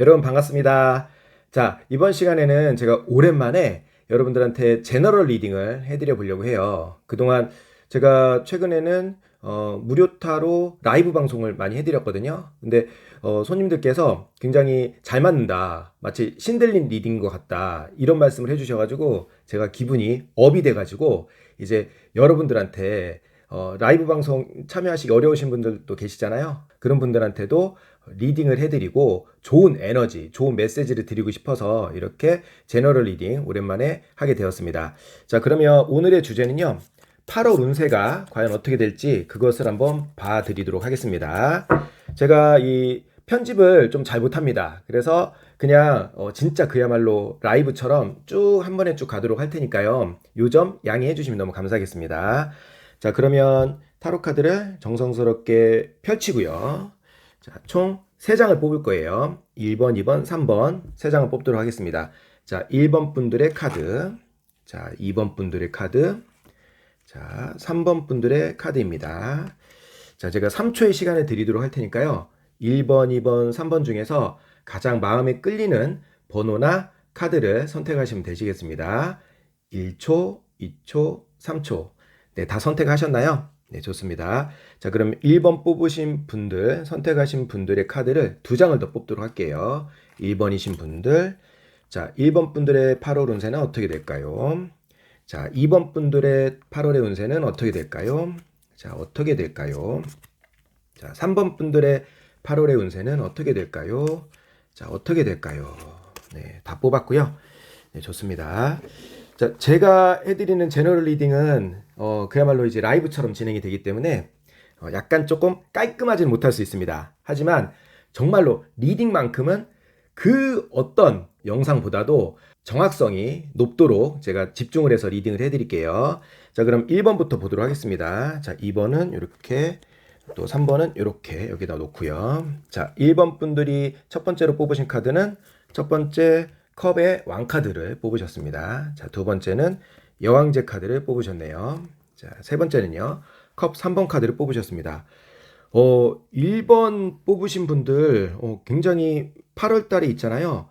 여러분 반갑습니다. 자, 이번 시간에는 제가 오랜만에 여러분들한테 제너럴 리딩을 해드려 보려고 해요. 그동안 제가 최근에는 무료타로 라이브 방송을 많이 해드렸거든요. 근데 손님들께서 굉장히 잘 맞는다, 마치 신들린 리딩인 것 같다, 이런 말씀을 해주셔가지고 제가 기분이 업이 돼가지고 이제 여러분들한테 라이브 방송 참여하시기 어려우신 분들도 계시잖아요. 그런 분들한테도 리딩을 해드리고 좋은 에너지, 좋은 메시지를 드리고 싶어서 이렇게 제너럴 리딩 오랜만에 하게 되었습니다. 자, 그러면 오늘의 주제는요, 8월 운세가 과연 어떻게 될지 그것을 한번 봐드리도록 하겠습니다. 제가 이 편집을 좀 잘 못합니다. 그래서 그냥 진짜 그야말로 라이브처럼 쭉 한 번에 쭉 가도록 할 테니까요, 요 점 양해해 주시면 너무 감사하겠습니다. 자, 그러면 타로 카드를 정성스럽게 펼치고요. 자, 총 3장을 뽑을 거예요. 1번, 2번, 3번 3장을 뽑도록 하겠습니다. 자, 1번 분들의 카드, 자, 2번 분들의 카드, 자, 3번 분들의 카드입니다. 자, 제가 3초의 시간을 드리도록 할 테니까요, 1번, 2번, 3번 중에서 가장 마음에 끌리는 번호나 카드를 선택하시면 되시겠습니다. 1초, 2초, 3초. 네, 다 선택하셨나요? 네, 좋습니다. 자, 그럼 1번 뽑으신 분들, 선택하신 분들의 카드를 2장을 더 뽑도록 할게요. 1번이신 분들. 자, 1번 분들의 8월 운세는 어떻게 될까요? 자, 2번 분들의 8월의 운세는 어떻게 될까요? 자, 어떻게 될까요? 자, 3번 분들의 8월의 운세는 어떻게 될까요? 자, 어떻게 될까요? 네, 다 뽑았고요. 네, 좋습니다. 자, 제가 해드리는 제너럴 리딩은 그야말로 이제 라이브처럼 진행이 되기 때문에 약간 조금 깔끔하지는 못할 수 있습니다. 하지만 정말로 리딩만큼은 그 어떤 영상보다도 정확성이 높도록 제가 집중을 해서 리딩을 해드릴게요. 자, 그럼 1번부터 보도록 하겠습니다. 자, 2번은 이렇게, 또 3번은 이렇게 여기다 놓고요. 자, 1번 분들이 첫 번째로 뽑으신 카드는 첫 번째 컵의 왕카드를 뽑으셨습니다. 자, 두 번째는 여왕제 카드를 뽑으셨네요. 자, 세 번째는요, 컵 3번 카드를 뽑으셨습니다. 1번 뽑으신 분들 굉장히 8월 달에 있잖아요,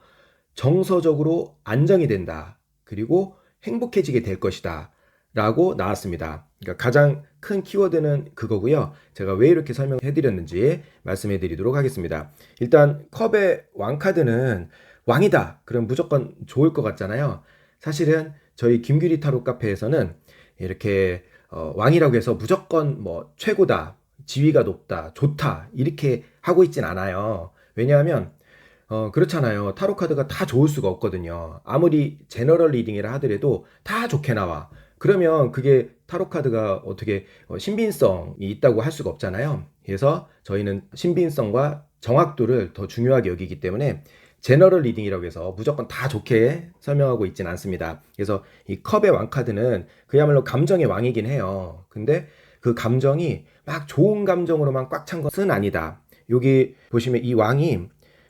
정서적으로 안정이 된다, 그리고 행복해지게 될 것이다 라고 나왔습니다. 그러니까 가장 큰 키워드는 그거고요. 제가 왜 이렇게 설명해 드렸는지 말씀해 드리도록 하겠습니다. 일단 컵의 왕카드는 왕이다, 그럼 무조건 좋을 것 같잖아요. 사실은 저희 김규리 타로 카페에서는 이렇게 왕이라고 해서 무조건 뭐 최고다, 지위가 높다, 좋다 이렇게 하고 있진 않아요. 왜냐하면 그렇잖아요. 타로 카드가 다 좋을 수가 없거든요. 아무리 제너럴 리딩이라 하더라도 다 좋게 나와. 그러면 그게 타로 카드가 어떻게 신빙성이 있다고 할 수가 없잖아요. 그래서 저희는 신빙성과 정확도를 더 중요하게 여기기 때문에 제너럴 리딩이라고 해서 무조건 다 좋게 설명하고 있진 않습니다. 그래서 이 컵의 왕카드는 그야말로 감정의 왕이긴 해요. 근데 그 감정이 막 좋은 감정으로만 꽉 찬 것은 아니다. 여기 보시면 이 왕이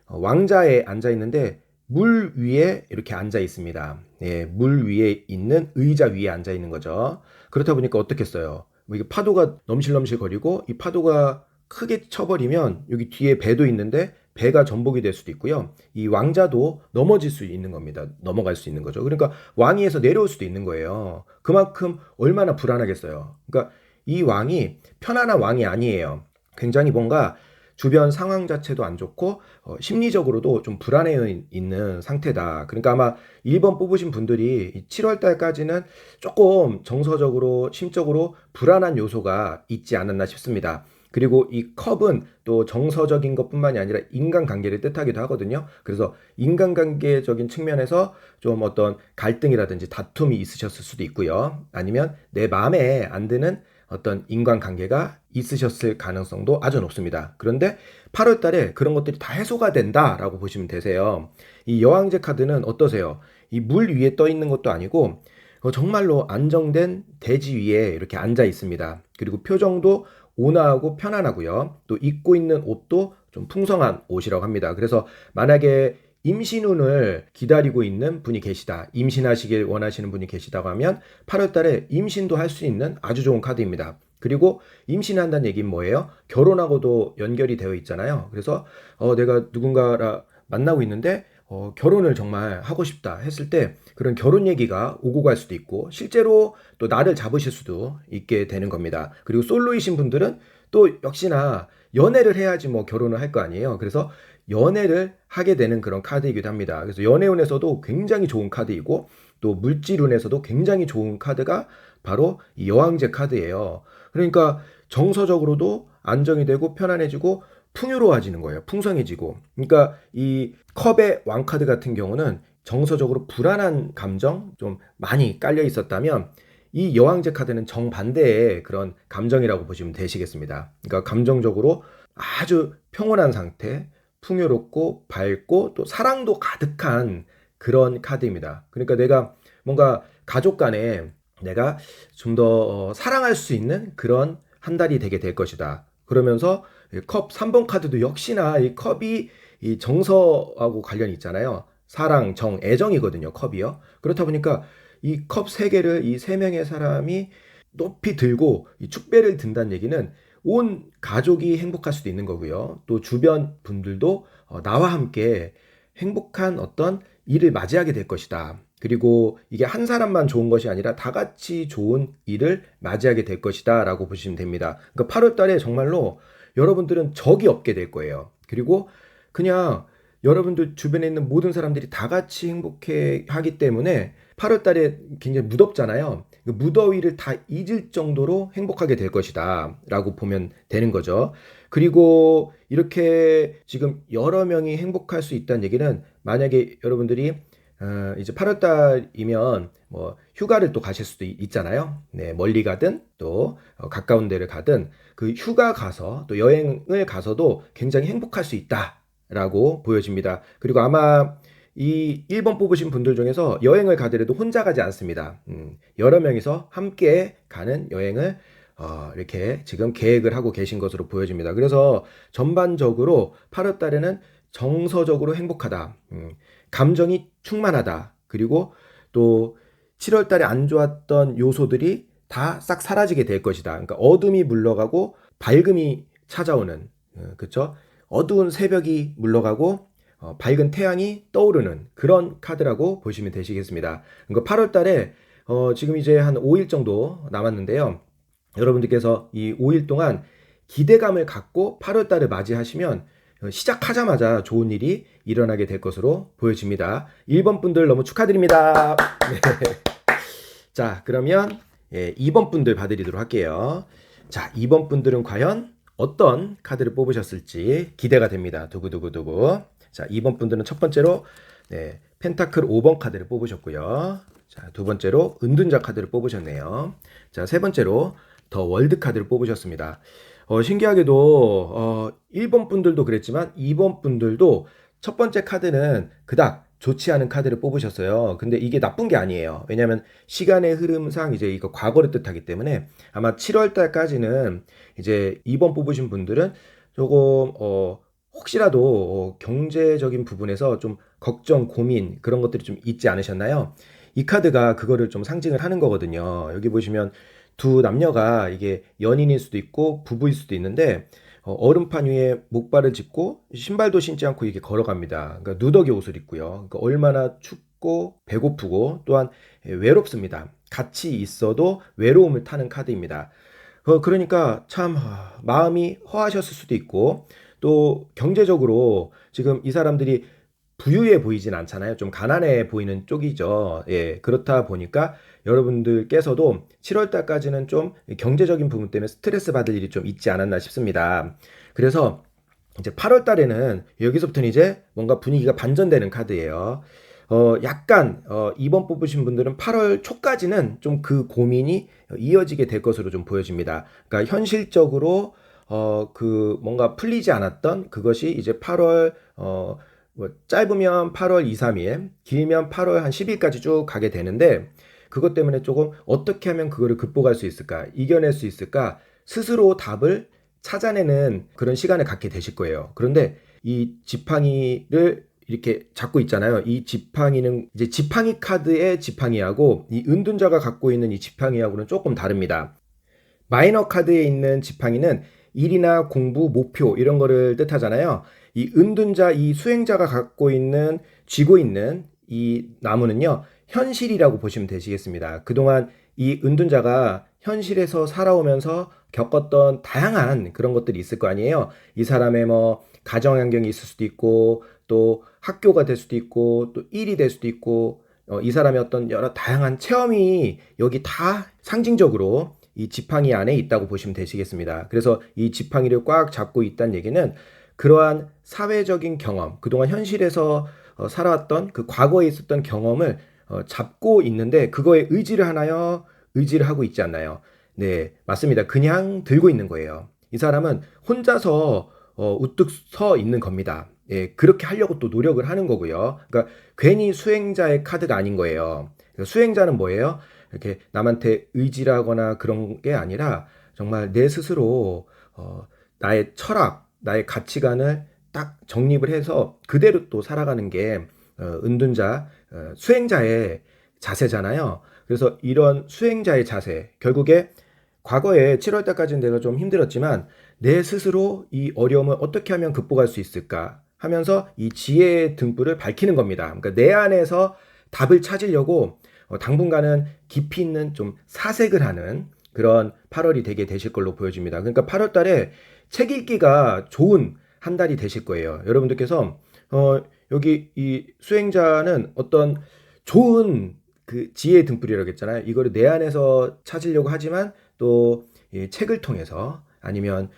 왕자에 앉아 있는데 물 위에 이렇게 앉아 있습니다. 예, 물 위에 있는 의자 위에 앉아 있는 거죠. 그렇다 보니까 어떻겠어요? 뭐 이게 파도가 넘실넘실 거리고 이 파도가 크게 쳐버리면 여기 뒤에 배도 있는데 배가 전복이 될 수도 있고요. 이 왕자도 넘어질 수 있는 겁니다. 넘어갈 수 있는 거죠. 그러니까 왕위에서 내려올 수도 있는 거예요. 그만큼 얼마나 불안하겠어요. 그러니까 이 왕이 편안한 왕이 아니에요. 굉장히 뭔가 주변 상황 자체도 안 좋고 심리적으로도 좀 불안해 있는 상태다. 그러니까 아마 1번 뽑으신 분들이 7월 달까지는 조금 정서적으로 심적으로 불안한 요소가 있지 않았나 싶습니다. 그리고 이 컵은 또 정서적인 것뿐만이 아니라 인간관계를 뜻하기도 하거든요. 그래서 인간관계적인 측면에서 좀 어떤 갈등이라든지 다툼이 있으셨을 수도 있고요. 아니면 내 마음에 안 드는 어떤 인간관계가 있으셨을 가능성도 아주 높습니다. 그런데 8월 달에 그런 것들이 다 해소가 된다라고 보시면 되세요. 이 여왕제 카드는 어떠세요? 이 물 위에 떠 있는 것도 아니고 정말로 안정된 대지 위에 이렇게 앉아 있습니다. 그리고 표정도 온화하고 편안하고요. 또 입고 있는 옷도 좀 풍성한 옷이라고 합니다. 그래서 만약에 임신운을 기다리고 있는 분이 계시다, 임신하시길 원하시는 분이 계시다고 하면 8월 달에 임신도 할 수 있는 아주 좋은 카드입니다. 그리고 임신한다는 얘기는 뭐예요? 결혼하고도 연결이 되어 있잖아요. 그래서 내가 누군가라 만나고 있는데 결혼을 정말 하고 싶다 했을 때 그런 결혼 얘기가 오고 갈 수도 있고 실제로 또 날을 잡으실 수도 있게 되는 겁니다. 그리고 솔로이신 분들은 또 역시나 연애를 해야지 뭐 결혼을 할 거 아니에요. 그래서 연애를 하게 되는 그런 카드이기도 합니다. 그래서 연애운에서도 굉장히 좋은 카드이고 또 물질운에서도 굉장히 좋은 카드가 바로 이 여왕제 카드예요. 그러니까 정서적으로도 안정이 되고 편안해지고 풍요로워지는 거예요. 풍성해지고. 그러니까 이 컵의 왕카드 같은 경우는 정서적으로 불안한 감정 좀 많이 깔려 있었다면 이 여왕제 카드는 정반대의 그런 감정이라고 보시면 되시겠습니다. 그러니까 감정적으로 아주 평온한 상태, 풍요롭고 밝고 또 사랑도 가득한 그런 카드입니다. 그러니까 내가 뭔가 가족 간에 내가 좀 더 사랑할 수 있는 그런 한 달이 되게 될 것이다. 그러면서 컵 3번 카드도 역시나 이 컵이 이 정서하고 관련이 있잖아요. 사랑, 정, 애정이거든요. 컵이요. 그렇다 보니까 이 컵 3개를 이 3명의 사람이 높이 들고 이 축배를 든다는 얘기는 온 가족이 행복할 수도 있는 거고요. 또 주변 분들도 나와 함께 행복한 어떤 일을 맞이하게 될 것이다. 그리고 이게 한 사람만 좋은 것이 아니라 다 같이 좋은 일을 맞이하게 될 것이다 라고 보시면 됩니다. 그러니까 8월 달에 정말로 여러분들은 적이 없게 될 거예요. 그리고 그냥 여러분들 주변에 있는 모든 사람들이 다 같이 행복해 하기 때문에 8월 달에 굉장히 무덥잖아요. 그 무더위를 다 잊을 정도로 행복하게 될 것이다 라고 보면 되는 거죠. 그리고 이렇게 지금 여러 명이 행복할 수 있다는 얘기는 만약에 여러분들이 이제 8월 달이면 뭐 휴가를 또 가실 수도 있잖아요. 네, 멀리 가든 또 가까운 데를 가든 그 휴가 가서 또 여행을 가서도 굉장히 행복할 수 있다라고 보여집니다. 그리고 아마 이 1번 뽑으신 분들 중에서 여행을 가더라도 혼자 가지 않습니다. 여러 명이서 함께 가는 여행을 이렇게 지금 계획을 하고 계신 것으로 보여집니다. 그래서 전반적으로 8월 달에는 정서적으로 행복하다. 감정이 충만하다. 그리고 또 7월 달에 안 좋았던 요소들이 다 싹 사라지게 될 것이다. 그러니까 어둠이 물러가고 밝음이 찾아오는, 그쵸? 어두운 새벽이 물러가고 밝은 태양이 떠오르는 그런 카드라고 보시면 되시겠습니다. 그러니까 8월 달에 지금 이제 한 5일 정도 남았는데요. 여러분들께서 이 5일 동안 기대감을 갖고 8월 달을 맞이하시면 시작하자마자 좋은 일이 일어나게 될 것으로 보여집니다. 1번 분들 너무 축하드립니다. 네. 자, 그러면 2번 분들 봐드리도록 할게요. 자, 2번 분들은 과연 어떤 카드를 뽑으셨을지 기대가 됩니다. 두구두구두구. 자, 2번 분들은 첫 번째로 펜타클 5번 카드를 뽑으셨고요. 자, 두 번째로 은둔자 카드를 뽑으셨네요. 자, 세 번째로 더 월드 카드를 뽑으셨습니다. 신기하게도 1번 분들도 그랬지만 2번 분들도 첫 번째 카드는 그닥 좋지 않은 카드를 뽑으셨어요. 근데 이게 나쁜 게 아니에요. 왜냐하면 시간의 흐름상 이제 이거 과거를 뜻하기 때문에 아마 7월 달까지는 이제 2번 뽑으신 분들은 조금 혹시라도 경제적인 부분에서 좀 걱정, 고민 그런 것들이 좀 있지 않으셨나요? 이 카드가 그거를 좀 상징을 하는 거거든요. 여기 보시면 두 남녀가 이게 연인일 수도 있고 부부일 수도 있는데 얼음판 위에 목발을 짚고 신발도 신지 않고 이렇게 걸어갑니다. 그러니까 누더기 옷을 입고요. 그러니까 얼마나 춥고 배고프고 또한 외롭습니다. 같이 있어도 외로움을 타는 카드입니다. 그러니까 참 마음이 허하셨을 수도 있고 또 경제적으로 지금 이 사람들이 부유해 보이진 않잖아요. 좀 가난해 보이는 쪽이죠. 예, 그렇다 보니까 여러분들께서도 7월 달까지는 좀 경제적인 부분 때문에 스트레스 받을 일이 좀 있지 않았나 싶습니다. 그래서 이제 8월 달에는 여기서부터는 이제 뭔가 분위기가 반전되는 카드예요. 약간 2번 뽑으신 분들은 8월 초까지는 좀 그 고민이 이어지게 될 것으로 좀 보여집니다. 그러니까 현실적으로 그 뭔가 풀리지 않았던 그것이 이제 8월 뭐 짧으면 8월 2, 3일, 길면 8월 한 10일까지 쭉 가게 되는데 그것 때문에 조금 어떻게 하면 그거를 극복할 수 있을까, 이겨낼 수 있을까 스스로 답을 찾아내는 그런 시간을 갖게 되실 거예요. 그런데 이 지팡이를 이렇게 잡고 있잖아요. 이 지팡이는 이제 지팡이 카드의 지팡이하고 이 은둔자가 갖고 있는 이 지팡이하고는 조금 다릅니다. 마이너 카드에 있는 지팡이는 일이나 공부, 목표 이런 거를 뜻하잖아요. 이 은둔자, 이 수행자가 갖고 있는, 쥐고 있는 이 나무는요, 현실이라고 보시면 되시겠습니다. 그동안 이 은둔자가 현실에서 살아오면서 겪었던 다양한 그런 것들이 있을 거 아니에요. 이 사람의 뭐 가정 환경이 있을 수도 있고, 또 학교가 될 수도 있고, 또 일이 될 수도 있고, 이 사람의 어떤 여러 다양한 체험이 여기 다 상징적으로 이 지팡이 안에 있다고 보시면 되시겠습니다. 그래서 이 지팡이를 꽉 잡고 있다는 얘기는 그러한 사회적인 경험, 그동안 현실에서 살아왔던 그 과거에 있었던 경험을 잡고 있는데 그거에 의지를 하나요? 의지를 하고 있지 않나요? 네, 맞습니다. 그냥 들고 있는 거예요. 이 사람은 혼자서 우뚝 서 있는 겁니다. 예, 그렇게 하려고 또 노력을 하는 거고요. 그러니까 괜히 수행자의 카드가 아닌 거예요. 수행자는 뭐예요? 이렇게 남한테 의지를 하거나 그런 게 아니라 정말 내 스스로 나의 철학, 나의 가치관을 딱 정립을 해서 그대로 또 살아가는 게 은둔자, 수행자의 자세잖아요. 그래서 이런 수행자의 자세, 결국에 과거에 7월 달까지는 내가 좀 힘들었지만 내 스스로 이 어려움을 어떻게 하면 극복할 수 있을까 하면서 이 지혜의 등불을 밝히는 겁니다. 그러니까 내 안에서 답을 찾으려고 당분간은 깊이 있는 좀 사색을 하는 그런 8월이 되게 되실 걸로 보여집니다. 그러니까 8월 달에 책 읽기가 좋은 한 달이 되실 거예요. 여러분들께서 여기 이 수행자는 어떤 좋은 그 지혜의 등불이라고 했잖아요. 이거를 내 안에서 찾으려고 하지만 또 이 책을 통해서 아니면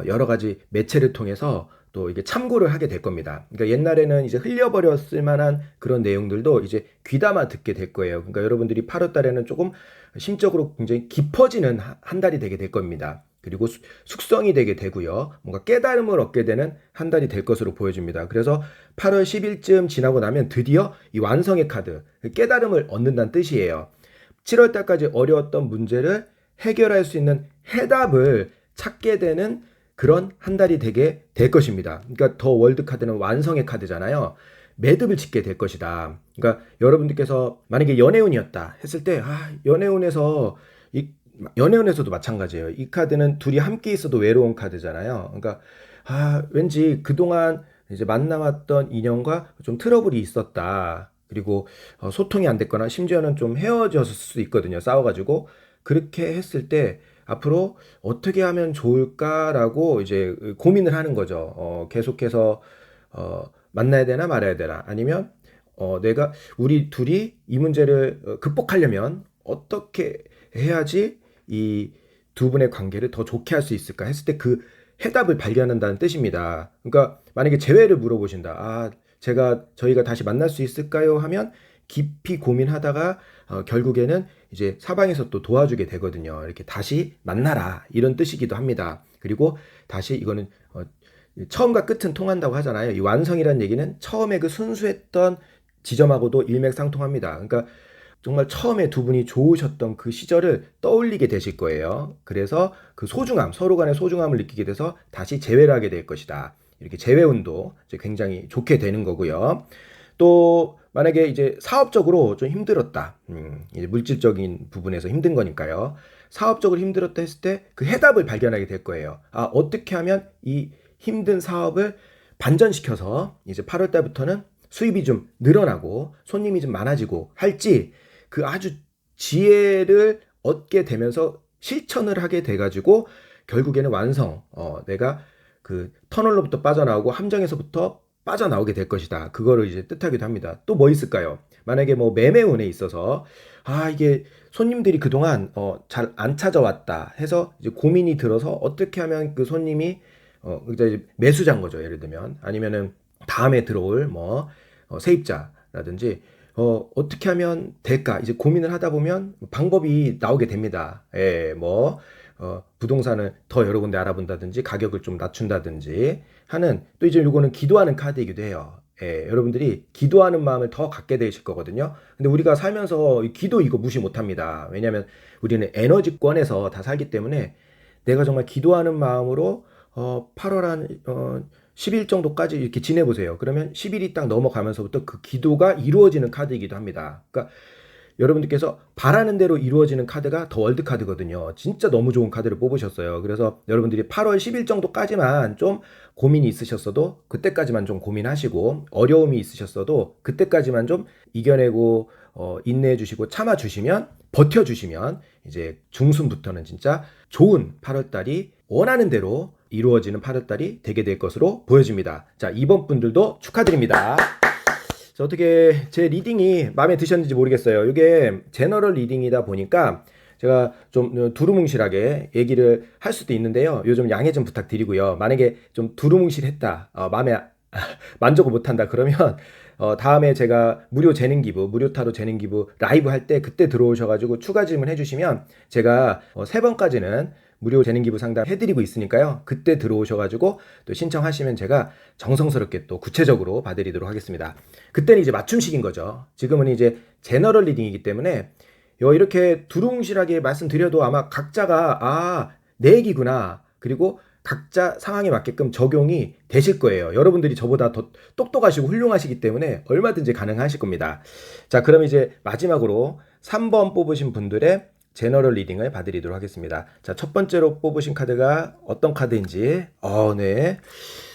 여러 가지 매체를 통해서 또 이게 참고를 하게 될 겁니다. 그러니까 옛날에는 이제 흘려버렸을 만한 그런 내용들도 이제 귀담아 듣게 될 거예요. 그러니까 여러분들이 8월 달에는 조금 심적으로 굉장히 깊어지는 한 달이 되게 될 겁니다. 그리고 숙성이 되게 되고요. 뭔가 깨달음을 얻게 되는 한 달이 될 것으로 보여집니다. 그래서 8월 10일쯤 지나고 나면 드디어 이 완성의 카드, 깨달음을 얻는다는 뜻이에요. 7월 달까지 어려웠던 문제를 해결할 수 있는 해답을 찾게 되는 그런 한 달이 되게 될 것입니다. 그러니까 더 월드 카드는 완성의 카드잖아요. 매듭을 짓게 될 것이다. 그러니까 여러분들께서 만약에 연애운이었다 했을 때 연애운에서도 마찬가지예요. 이 카드는 둘이 함께 있어도 외로운 카드잖아요. 그러니까 왠지 그동안 이제 만나왔던 인연과 좀 트러블이 있었다. 그리고 소통이 안 됐거나 심지어는 좀 헤어졌을 수도 있거든요. 싸워가지고 그렇게 했을 때 앞으로 어떻게 하면 좋을까라고 이제 고민을 하는 거죠. 계속해서 만나야 되나 말아야 되나 아니면 내가 우리 둘이 이 문제를 극복하려면 어떻게 해야지 이 두 분의 관계를 더 좋게 할 수 있을까 했을 때 그 해답을 발견한다는 뜻입니다. 그러니까 만약에 재회를 물어보신다. 저희가 다시 만날 수 있을까요? 하면 깊이 고민하다가 결국에는 이제 사방에서 또 도와주게 되거든요. 이렇게 다시 만나라 이런 뜻이기도 합니다. 그리고 다시 이거는 처음과 끝은 통한다고 하잖아요. 이 완성이라는 얘기는 처음에 그 순수했던 지점하고도 일맥상통합니다. 그러니까 정말 처음에 두 분이 좋으셨던 그 시절을 떠올리게 되실 거예요. 그래서 그 소중함, 서로 간의 소중함을 느끼게 돼서 다시 재회를 하게 될 것이다. 이렇게 재회운도 이제 굉장히 좋게 되는 거고요. 또 만약에 이제 사업적으로 좀 힘들었다. 이제 물질적인 부분에서 힘든 거니까요. 사업적으로 힘들었다 했을 때 그 해답을 발견하게 될 거예요. 어떻게 하면 이 힘든 사업을 반전시켜서 이제 8월 달부터는 수입이 좀 늘어나고 손님이 좀 많아지고 할지 그 아주 지혜를 얻게 되면서 실천을 하게 돼가지고 결국에는 완성, 내가 그 터널로부터 빠져나오고 함정에서부터 빠져나오게 될 것이다. 그거를 이제 뜻하기도 합니다. 또 뭐 있을까요? 만약에 뭐 매매운에 있어서 이게 손님들이 그동안 잘 안 찾아왔다 해서 이제 고민이 들어서 어떻게 하면 그 손님이 이제 매수자인 거죠. 예를 들면 아니면은 다음에 들어올 뭐 세입자라든지 어떻게 하면 될까? 이제 고민을 하다 보면 방법이 나오게 됩니다. 예, 뭐 부동산을 더 여러 군데 알아본다든지 가격을 좀 낮춘다든지 하는 또 이제 요거는 기도하는 카드이기도 해요. 예, 여러분들이 기도하는 마음을 더 갖게 되실 거거든요. 근데 우리가 살면서 이 기도 이거 무시 못 합니다. 왜냐하면 우리는 에너지권에서 다 살기 때문에 내가 정말 기도하는 마음으로 8월 한 10일 정도까지 이렇게 지내보세요. 그러면 10일이 딱 넘어가면서부터 그 기도가 이루어지는 카드이기도 합니다. 그러니까 여러분들께서 바라는 대로 이루어지는 카드가 더 월드 카드거든요. 진짜 너무 좋은 카드를 뽑으셨어요. 그래서 여러분들이 8월 10일 정도까지만 좀 고민이 있으셨어도 그때까지만 좀 고민하시고, 어려움이 있으셨어도 그때까지만 좀 이겨내고 인내해 주시고 참아 주시면, 버텨 주시면 이제 중순부터는 진짜 좋은 8월 달이 원하는 대로 이루어지는 8월 달이 되게 될 것으로 보여집니다. 자, 이번 분들도 축하드립니다. 자, 어떻게 제 리딩이 마음에 드셨는지 모르겠어요. 이게 제너럴 리딩이다 보니까 제가 좀 두루뭉실하게 얘기를 할 수도 있는데요. 요즘 양해 좀 부탁드리고요. 만약에 좀 두루뭉실했다, 마음에 만족을 못한다 그러면 다음에 제가 무료 재능 기부, 무료 타로 재능 기부 라이브 할 때 그때 들어오셔가지고 추가 질문 해주시면 제가 3번까지는 무료 재능 기부 상담 해드리고 있으니까요. 그때 들어오셔가지고 또 신청하시면 제가 정성스럽게 또 구체적으로 봐드리도록 하겠습니다. 그때는 이제 맞춤식인 거죠. 지금은 이제 제너럴 리딩이기 때문에 이렇게 두루뭉실하게 말씀드려도 아마 각자가 내 얘기구나, 그리고 각자 상황에 맞게끔 적용이 되실 거예요. 여러분들이 저보다 더 똑똑하시고 훌륭하시기 때문에 얼마든지 가능하실 겁니다. 자, 그럼 이제 마지막으로 3번 뽑으신 분들의 제너럴 리딩을 봐드리도록 하겠습니다. 자, 첫 번째로 뽑으신 카드가 어떤 카드인지, 네.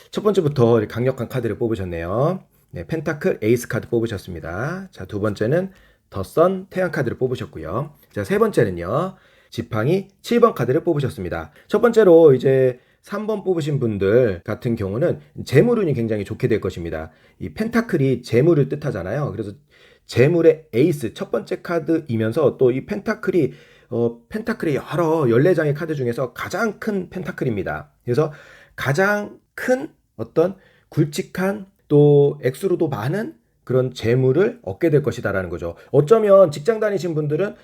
첫 번째부터 강력한 카드를 뽑으셨네요. 네, 펜타클 에이스 카드 뽑으셨습니다. 자, 두 번째는 더 선 태양 카드를 뽑으셨고요. 자, 세 번째는요, 지팡이 7번 카드를 뽑으셨습니다. 첫 번째로 이제 3번 뽑으신 분들 같은 경우는 재물운이 굉장히 좋게 될 것입니다. 이 펜타클이 재물을 뜻하잖아요. 그래서 재물의 에이스 첫 번째 카드이면서 또 이 펜타클이 펜타클의 여러 14장의 카드 중에서 가장 큰 펜타클입니다. 그래서 가장 큰 어떤 굵직한 또 액수로도 많은 그런 재물을 얻게 될 것이다라는 거죠. 어쩌면 직장 다니신 분들은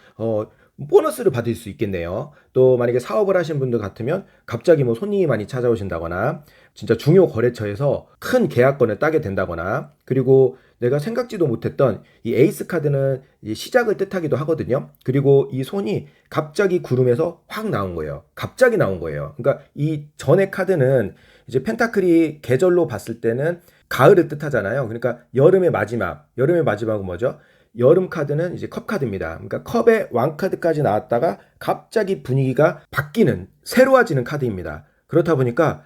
보너스를 받을 수 있겠네요. 또 만약에 사업을 하신 분들 같으면 갑자기 뭐 손님이 많이 찾아오신다거나, 진짜 중요 거래처에서 큰 계약건을 따게 된다거나, 그리고 내가 생각지도 못했던 이 에이스 카드는 시작을 뜻하기도 하거든요. 그리고 이 손이 갑자기 구름에서 확 나온 거예요. 갑자기 나온 거예요. 그러니까 이 전의 카드는 이제 펜타클이 계절로 봤을 때는 가을을 뜻하잖아요. 그러니까 여름의 마지막은 뭐죠? 여름 카드는 이제 컵 카드입니다. 그러니까 컵의 왕 카드까지 나왔다가 갑자기 분위기가 바뀌는, 새로워지는 카드입니다. 그렇다 보니까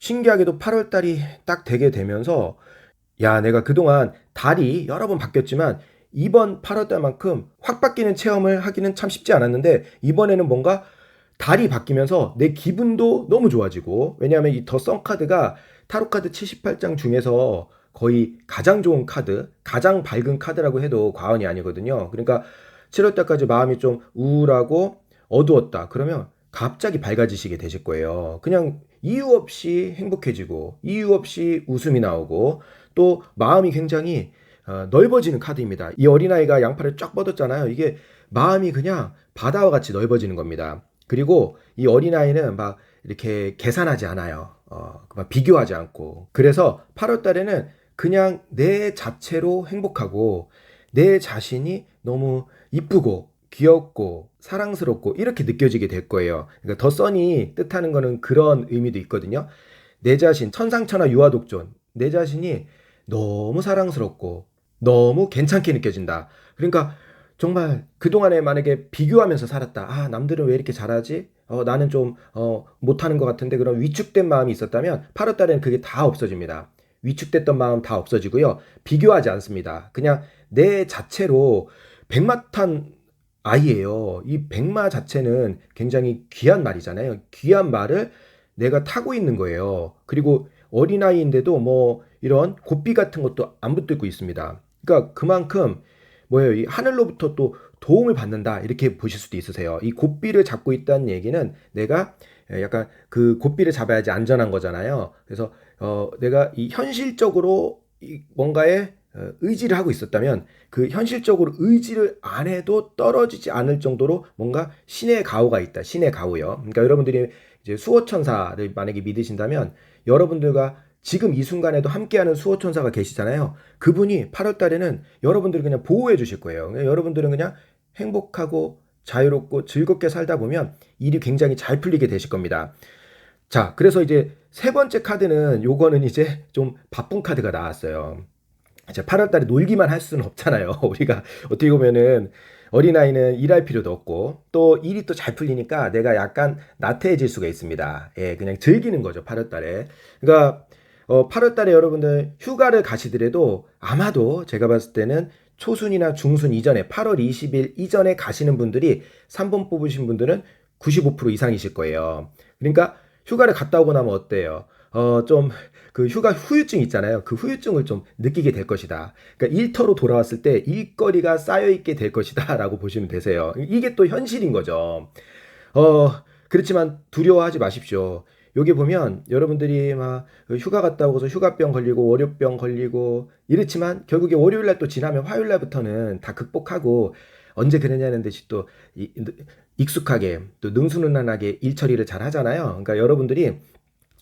신기하게도 8월 달이 딱 되게 되면서, 야, 내가 그동안 달이 여러 번 바뀌었지만 이번 8월 달만큼 확 바뀌는 체험을 하기는 참 쉽지 않았는데, 이번에는 뭔가 달이 바뀌면서 내 기분도 너무 좋아지고, 왜냐하면 이 더 선 카드가 타로 카드 78장 중에서 거의 가장 좋은 카드, 가장 밝은 카드라고 해도 과언이 아니거든요. 그러니까 7월 달까지 마음이 좀 우울하고 어두웠다 그러면 갑자기 밝아지시게 되실 거예요. 그냥 이유 없이 행복해지고, 이유 없이 웃음이 나오고, 또 마음이 굉장히 넓어지는 카드입니다. 이 어린아이가 양팔을 쫙 뻗었잖아요. 이게 마음이 그냥 바다와 같이 넓어지는 겁니다. 그리고 이 어린아이는 막 이렇게 계산하지 않아요. 막 비교하지 않고. 그래서 8월 달에는 그냥 내 자체로 행복하고, 내 자신이 너무 이쁘고 귀엽고 사랑스럽고 이렇게 느껴지게 될 거예요. 그러니까 더 선이 뜻하는 거는 그런 의미도 있거든요. 내 자신, 천상천하 유아독존, 내 자신이 너무 사랑스럽고 너무 괜찮게 느껴진다. 그러니까 정말 그동안에 만약에 비교하면서 살았다. 남들은 왜 이렇게 잘하지? 나는 좀 못하는 것 같은데, 그런 위축된 마음이 있었다면 8월 달에는 그게 다 없어집니다. 위축됐던 마음 다 없어지고요. 비교하지 않습니다. 그냥 내 자체로 백마탄 아이예요. 이 백마 자체는 굉장히 귀한 말이잖아요. 귀한 말을 내가 타고 있는 거예요. 그리고 어린아이인데도 뭐 이런 고삐 같은 것도 안 붙들고 있습니다. 그러니까 그만큼 뭐예요? 이 하늘로부터 또 도움을 받는다, 이렇게 보실 수도 있으세요. 이 고삐를 잡고 있다는 얘기는 내가 약간 그 고삐를 잡아야지 안전한 거잖아요. 그래서 내가 이 현실적으로 뭔가에 의지를 하고 있었다면 그 현실적으로 의지를 안 해도 떨어지지 않을 정도로 뭔가 신의 가호가 있다. 신의 가호요. 그러니까 여러분들이 이제 수호천사를 만약에 믿으신다면, 여러분들과 지금 이 순간에도 함께하는 수호천사가 계시잖아요. 그분이 8월 달에는 여러분들을 그냥 보호해 주실 거예요. 여러분들은 그냥 행복하고 자유롭고 즐겁게 살다 보면 일이 굉장히 잘 풀리게 되실 겁니다. 자, 그래서 이제 세 번째 카드는, 요거는 이제 좀 바쁜 카드가 나왔어요. 이제 8월 달에 놀기만 할 수는 없잖아요. 우리가 어떻게 보면은 어린아이는 일할 필요도 없고 또 일이 또 잘 풀리니까 내가 약간 나태해질 수가 있습니다. 예, 그냥 즐기는 거죠, 8월 달에. 그러니까 8월 달에 여러분들 휴가를 가시더라도 아마도 제가 봤을 때는 초순이나 중순 이전에 8월 20일 이전에 가시는 분들이 3번 뽑으신 분들은 95% 이상이실 거예요. 그러니까 휴가를 갔다 오고 나면 어때요? 좀 그 휴가 후유증 있잖아요. 그 후유증을 좀 느끼게 될 것이다. 그러니까 일터로 돌아왔을 때 일거리가 쌓여 있게 될 것이다라고 보시면 되세요. 이게 또 현실인 거죠. 어, 그렇지만 두려워하지 마십시오. 여기 보면 여러분들이 막 휴가 갔다 오고서 휴가병 걸리고 월요병 걸리고 이렇지만 결국에 월요일 날 또 지나면 화요일 날부터는 다 극복하고 언제 그러냐는 듯이 또 익숙하게 또 능수능란하게 일 처리를 잘 하잖아요. 그러니까 여러분들이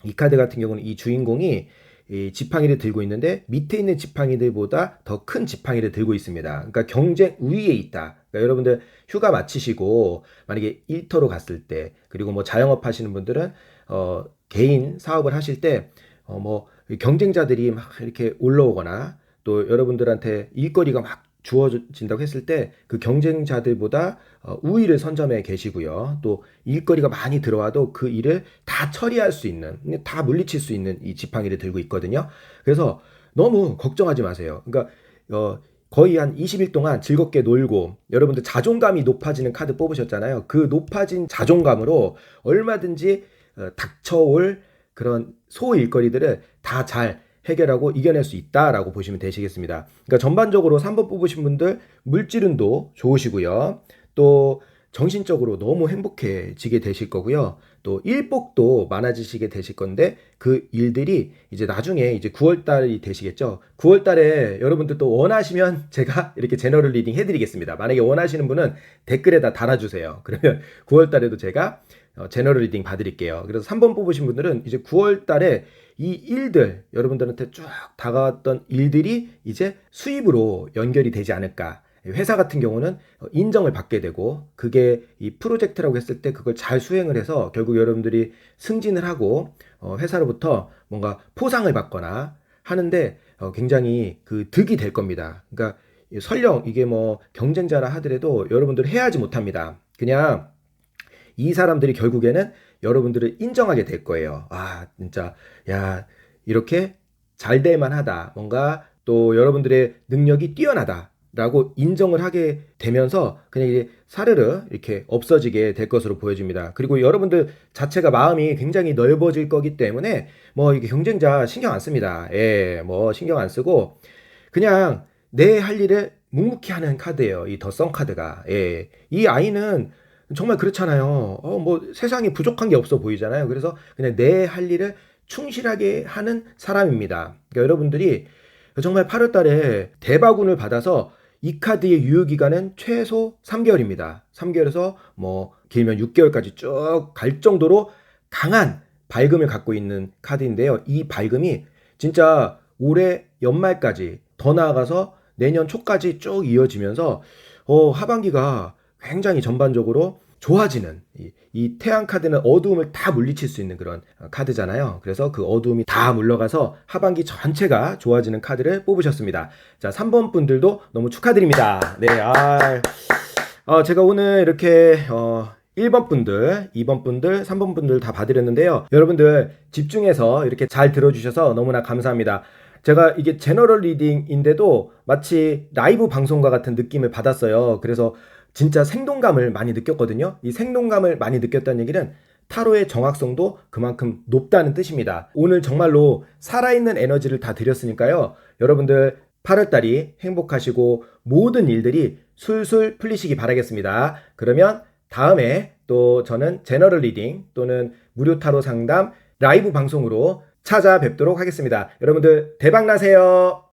이 카드 같은 경우는 이 주인공이 이 지팡이를 들고 있는데 밑에 있는 지팡이들보다 더 큰 지팡이를 들고 있습니다. 그러니까 경쟁 우위에 있다. 그러니까 여러분들 휴가 마치시고 만약에 일터로 갔을 때 그리고 뭐 자영업 하시는 분들은 개인 사업을 하실 때 뭐 경쟁자들이 막 이렇게 올라오거나 또 여러분들한테 일거리가 막 주어진다고 했을 때 그 경쟁자들보다 우위를 선점해 계시고요. 또 일거리가 많이 들어와도 그 일을 다 처리할 수 있는, 다 물리칠 수 있는 이 지팡이를 들고 있거든요. 그래서 너무 걱정하지 마세요. 그러니까 거의 한 20일 동안 즐겁게 놀고 여러분들 자존감이 높아지는 카드 뽑으셨잖아요. 그 높아진 자존감으로 얼마든지 닥쳐올 그런 소일거리들을 다 잘 해결하고 이겨낼 수 있다라고 보시면 되시겠습니다. 그러니까 전반적으로 3번 뽑으신 분들 물질운도 좋으시고요. 또 정신적으로 너무 행복해지게 되실 거고요. 또 일복도 많아지시게 되실 건데 그 일들이 이제 나중에 이제 9월 달이 되시겠죠. 9월 달에 여러분들 또 원하시면 제가 이렇게 제너럴 리딩 해드리겠습니다. 만약에 원하시는 분은 댓글에다 달아주세요. 그러면 9월 달에도 제가 제너럴 리딩 봐드릴게요. 그래서 3번 뽑으신 분들은 이제 9월 달에 이 일들 여러분들한테 쭉 다가왔던 일들이 이제 수입으로 연결이 되지 않을까. 회사 같은 경우는 인정을 받게 되고 그게 이 프로젝트라고 했을 때 그걸 잘 수행을 해서 결국 여러분들이 승진을 하고 회사로부터 뭔가 포상을 받거나 하는데 굉장히 그 득이 될 겁니다. 그러니까 설령 이게 뭐 경쟁자라 하더라도 여러분들 해야지 못합니다. 그냥 이 사람들이 결국에는 여러분들을 인정하게 될 거예요. 아, 진짜, 야, 이렇게 잘 될 만하다. 뭔가 또 여러분들의 능력이 뛰어나다. 라고 인정을 하게 되면서 그냥 이제 사르르 이렇게 없어지게 될 것으로 보여집니다. 그리고 여러분들 자체가 마음이 굉장히 넓어질 거기 때문에 뭐 이게 경쟁자 신경 안 씁니다. 예, 뭐 신경 안 쓰고 그냥 내 할 일을 묵묵히 하는 카드예요. 이 더 선 카드가. 예. 이 아이는 정말 그렇잖아요. 뭐 세상에 부족한 게 없어 보이잖아요. 그래서 그냥 내 할 일을 충실하게 하는 사람입니다. 그러니까 여러분들이 정말 8월 달에 대바군을 받아서 이 카드의 유효 기간은 최소 3개월입니다. 3개월에서 뭐 길면 6개월까지 쭉 갈 정도로 강한 밝음을 갖고 있는 카드인데요. 이 밝음이 진짜 올해 연말까지 더 나아가서 내년 초까지 쭉 이어지면서 하반기가 굉장히 전반적으로 좋아지는 이 태양 카드는 어두움을 다 물리칠 수 있는 그런 카드잖아요. 그래서 그 어두움이 다 물러가서 하반기 전체가 좋아지는 카드를 뽑으셨습니다. 자, 3번 분들도 너무 축하드립니다. 네, 제가 오늘 이렇게 1번 분들, 2번 분들, 3번 분들 다 봐드렸는데요. 여러분들 집중해서 이렇게 잘 들어주셔서 너무나 감사합니다. 제가 이게 제너럴 리딩인데도 마치 라이브 방송과 같은 느낌을 받았어요. 그래서 진짜 생동감을 많이 느꼈거든요. 이 생동감을 많이 느꼈다는 얘기는 타로의 정확성도 그만큼 높다는 뜻입니다. 오늘 정말로 살아있는 에너지를 다 드렸으니까요. 여러분들 8월달이 행복하시고 모든 일들이 술술 풀리시기 바라겠습니다. 그러면 다음에 또 저는 제너럴 리딩 또는 무료 타로 상담 라이브 방송으로 찾아뵙도록 하겠습니다. 여러분들 대박 나세요.